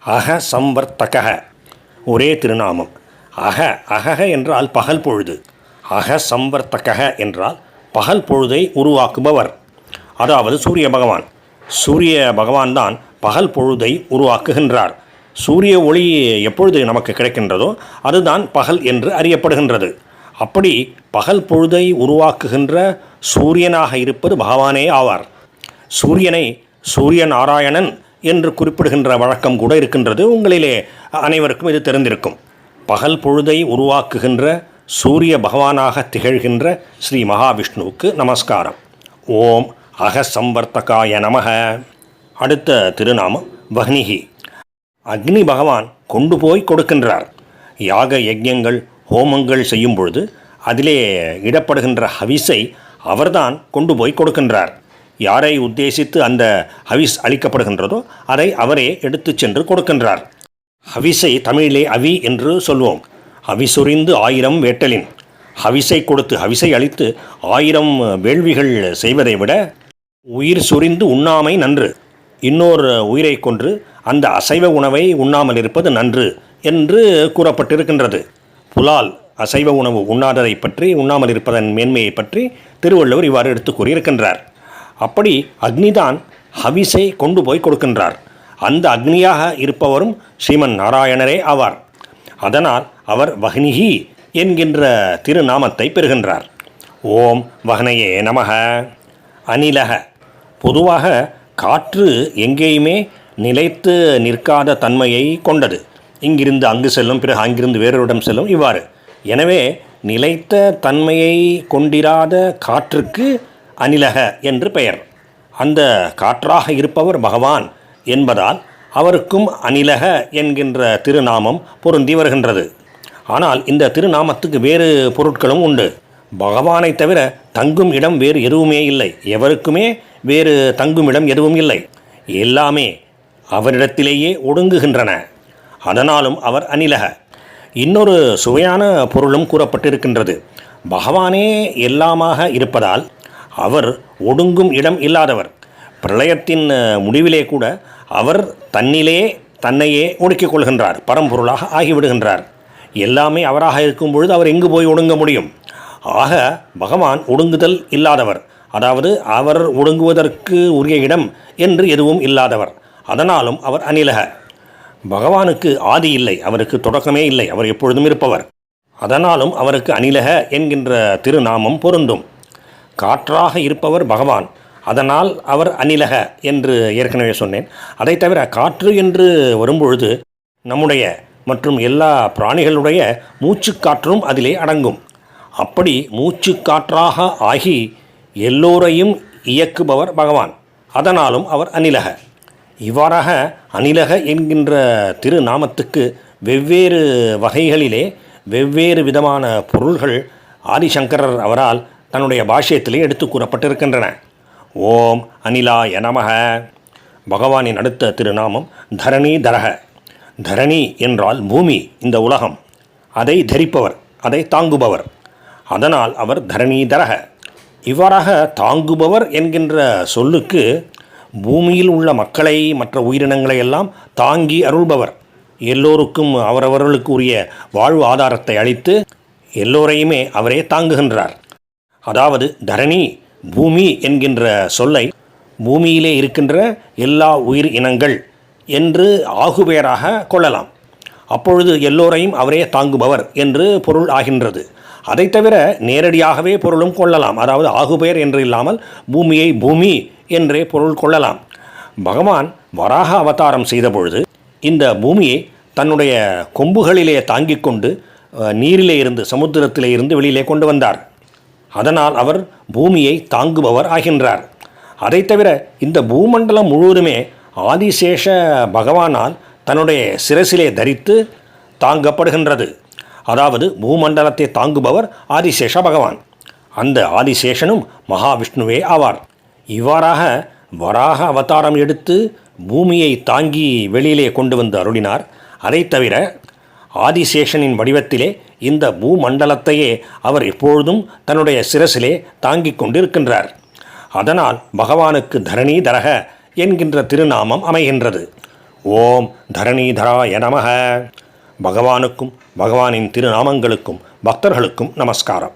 அக சம்வர்த்தக ஒரே திருநாமம். அகக என்றால் பகல் பொழுது, அக சம்வர்த்தக என்றால் பகல் பொழுதை உருவாக்குபவர், அதாவது சூரிய பகவான். சூரிய பகவான் தான் பகல் பொழுதை உருவாக்குகின்றார். சூரிய ஒளி எப்பொழுது நமக்கு கிடைக்கின்றதோ அதுதான் பகல் என்று அறியப்படுகின்றது. அப்படி பகல் பொழுதை உருவாக்குகின்ற சூரியனாக இருப்பது பகவானே ஆவார். சூரியனை சூரிய நாராயணன் என்று குறிப்பிடுகின்ற வழக்கம் கூட இருக்கின்றது. உங்களிலே அனைவருக்கும் இது தெரிந்திருக்கும். பகல் பொழுதை உருவாக்குகின்ற சூரிய பகவானாக திகழ்கின்ற ஸ்ரீ மகாவிஷ்ணுவுக்கு நமஸ்காரம். ஓம் அகசம்வர்த்தகாய நமக. அடுத்த திருநாமம் வஹ்னிஹி. அக்னி பகவான் கொண்டு போய் கொடுக்கின்றார். யாக யஜ்யங்கள் ஹோமங்கள் செய்யும் பொழுது அதிலே இடப்படுகின்ற ஹவிஸை அவர்தான் கொண்டு போய் கொடுக்கின்றார். யாரை உத்தேசித்து அந்த ஹவிஸ் அளிக்கப்படுகின்றதோ அதை அவரே எடுத்து சென்று கொடுக்கின்றார். ஹவிஸை தமிழிலே அவி என்று சொல்வோம். ஹவிசுரிந்து 1000 வேட்டலின். ஹவிஸை கொடுத்து ஹவிஸை அளித்து 1000 வேள்விகள் செய்வதை விட உயிர் சுரிந்து உண்ணாமை நன்று. இன்னொரு உயிரை கொன்று அந்த அசைவ உணவை உண்ணாமல் இருப்பது நன்று என்று கூறப்பட்டிருக்கின்றது. புலால் அசைவ உணவு உண்ணாததை பற்றி, உண்ணாமல் இருப்பதன் மேன்மையை பற்றி திருவள்ளுவர் இவ்வாறு எடுத்து கூறியிருக்கின்றார். அப்படி அக்னிதான் ஹவிஸை கொண்டு போய் கொடுக்கின்றார். அந்த அக்னியாக இருப்பவரும் ஸ்ரீமன் நாராயணரே ஆவார். அதனால் அவர் வஹ்னிஹி என்கின்ற திருநாமத்தை பெறுகின்றார். ஓம் வஹ்னயே நமக. அனிலக. பொதுவாக காற்று எங்கேயுமே நிலைத்து நிற்காத தன்மையை கொண்டது. இங்கிருந்து அங்கு செல்லும், பிறகு அங்கிருந்து வேறொருடம் செல்லும், இவ்வாறு. எனவே நிலைத்த தன்மையை கொண்டிராத காற்றுக்கு அனிலக என்று பெயர். அந்த காற்றாக இருப்பவர் பகவான் என்பதால் அவருக்கும் அனிலக என்கின்ற திருநாமம் பொருந்தி வருகின்றது. ஆனால் இந்த திருநாமத்துக்கு வேறு பொருட்களும் உண்டு. பகவானை தவிர தங்கும் இடம் வேறு எதுவுமே இல்லை. எவருக்குமே வேறு தங்கும் இடம் எதுவும் இல்லை. எல்லாமே அவரிடத்திலேயே ஒடுங்குகின்றன. அதனாலும் அவர் அனிலக. இன்னொரு சுவையான பொருளும் கூறப்பட்டிருக்கின்றது. பகவானே எல்லாமாக இருப்பதால் அவர் ஒடுங்கும் இடம் இல்லாதவர். பிரளயத்தின் முடிவிலே கூட அவர் தன்னையே ஒடுக்கிக் கொள்கின்றார், பரம்பொருளாக ஆகிவிடுகின்றார். எல்லாமே அவராக இருக்கும் பொழுது அவர் எங்கு போய் ஒடுங்க முடியும்? ஆக பகவான் ஒடுங்குதல் இல்லாதவர், அதாவது அவர் ஒடுங்குவதற்கு உரிய இடம் என்று எதுவும் இல்லாதவர். அதனாலும் அவர் அனிலக. பகவானுக்கு ஆதி இல்லை, அவருக்கு தொடக்கமே இல்லை, அவர் எப்பொழுதும் இருப்பவர். அதனாலும் அவருக்கு அனிலக என்கின்ற திருநாமம் பொருந்தும். காற்றாக இருப்பவர் பகவான், அதனால் அவர் அனிலக என்று ஏற்கனவே சொன்னேன். அதை தவிர காற்று என்று வரும்பொழுது நம்முடைய மற்றும் எல்லா பிராணிகளுடைய மூச்சுக்காற்றும் அதிலே அடங்கும். அப்படி மூச்சுக்காற்றாக ஆகி எல்லோரையும் இயக்குபவர் பகவான். அதனாலும் அவர் அனிலக. இவ்வாறாக அனிலக என்கின்ற திருநாமத்துக்கு வெவ்வேறு வகைகளிலே வெவ்வேறு விதமான பொருள்கள் ஆதிசங்கரர் அவரால் தன்னுடைய பாஷ்யத்திலே எடுத்து கூறப்பட்டிருக்கின்றன. ஓம் அனிலாய நமக. பகவானின் அடுத்த திருநாமம் தரணி தரக. தரணி என்றால் பூமி, இந்த உலகம். அதை தரிப்பவர், அதை தாங்குபவர். அதனால் அவர் தரணி தரக. இவ்வாறாக தாங்குபவர் என்கின்ற சொல்லுக்கு பூமியில் உள்ள மக்களை, மற்ற உயிரினங்களை எல்லாம் தாங்கி அருள்பவர். எல்லோருக்கும் அவரவர்களுக்கு உரிய வாழ்வு ஆதாரத்தை அளித்து எல்லோரையுமே அவரே தாங்குகின்றார். அதாவது தரணி பூமி என்கின்ற சொல்லை பூமியிலே இருக்கின்ற எல்லா உயிர் இனங்கள் என்று ஆகுபெயராக கொள்ளலாம். அப்பொழுது எல்லோரையும் அவரே தாங்குபவர் என்று பொருள் ஆகின்றது. அதை தவிர நேரடியாகவே பொருளும் கொள்ளலாம். அதாவது ஆகுபெயர் என்று இல்லாமல் பூமியை பூமி என்றே பொருள் கொள்ளலாம். பகவான் வராக அவதாரம் செய்த பொழுது இந்த பூமியை தன்னுடைய கொம்புகளிலே தாங்கிக் கொண்டு நீரிலே இருந்து, சமுத்திரத்திலே இருந்து வெளியிலே கொண்டு வந்தார். அதனால் அவர் பூமியை தாங்குபவர் ஆகின்றார். அதை தவிர இந்த பூமண்டலம் முழுவதுமே ஆதிசேஷ பகவானால் தன்னுடைய சிரசிலே தரித்து தாங்கப்படுகின்றது. அதாவது பூமண்டலத்தை தாங்குபவர் ஆதிசேஷ பகவான். அந்த ஆதிசேஷனும் மகாவிஷ்ணுவே ஆவார். இவ்வாறாக வராக அவதாரம் எடுத்து பூமியை தாங்கி வெளியிலே கொண்டு வந்து அருளினார். அதை தவிர ஆதிசேஷனின் வடிவத்திலே இந்த பூமண்டலத்தையே அவர் எப்பொழுதும் தன்னுடைய சிரசிலே தாங்கிக் கொண்டிருக்கின்றார். அதனால் பகவானுக்கு தரணி தரக என்கின்ற திருநாமம் அமைகின்றது. ஓம் தரணீதராய நமः. பகவானுக்கும் பகவானின் திருநாமங்களுக்கும் பக்தர்களுக்கும் நமஸ்காரம்.